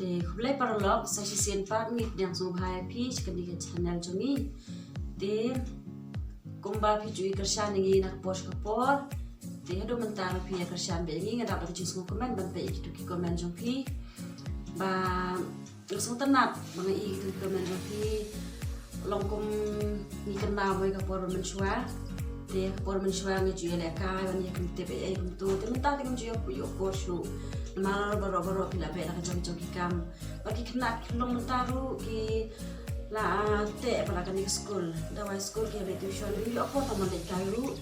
Te kublai paralog sa sisian part ngit yang subhai pi sekali ke channel jongi. Te kumba pi cui kersan ngi nak post kapor. Te hado mentar pi kersan be ngi ngada pada jus komen ban pe itu ki komen jong pi. Ba langsung tenat bang i itu komen jong pi. Longkum ni kenal boy kapor mensuar. Te kapor mensuar ngi cui le kai ban ye kente pe ai kuntu. Te mentar tingam cui yo postu. Malar baru bila be nak jogi kam bagi kena long mentaru ki la te pada kan school dawai school ki be tuition ni apa taman dek kayu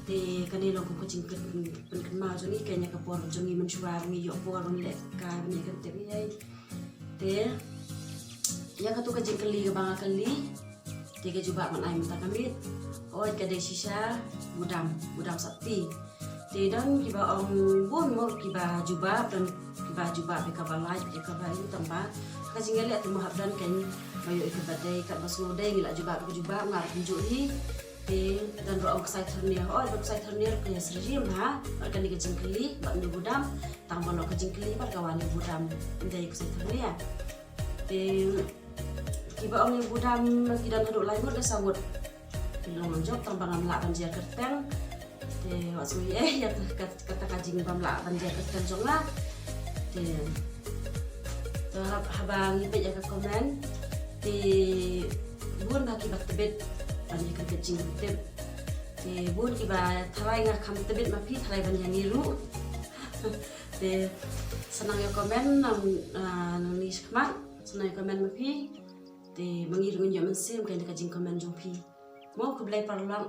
te kan lo ko kucing pen ma joni kenya ka por jongi mensuar mi yo por le ka ni kan te ai te ya ka tu ka jingkeli ka bang kali te ke juba man ai menta kami oi ka de shisha budam sakti te dan kiba ong bun mor kiba juba dan kiba juba be kabalai be kabalai tamba ka jingale atu mahabdan kan bayo ikabadai kat basu dai ngila juba be juba ngar tunjuk ni te dan ro ong sai thernia oi ro sai thernia ke serjim ha kan ni jingkeli bak ni budam tamba lo ka jingkeli par kawani budam dai ku sai thernia te kiba ong budam kidan hadu lai mur sangut long job tamba ngamla banjir kerteng te wasui ya kata kajing pamla banjir kerteng jongla te to habang ipe ya komen te bun ba kibat tebet banjir kajing teb te bun kiba tharai ngar kham tebet ma phi tharai ban niru te senang ya komen nang ni skmat senang komen ma phi te mangiru nyo mensim kan kajing komen jong phi mau ku blai parlang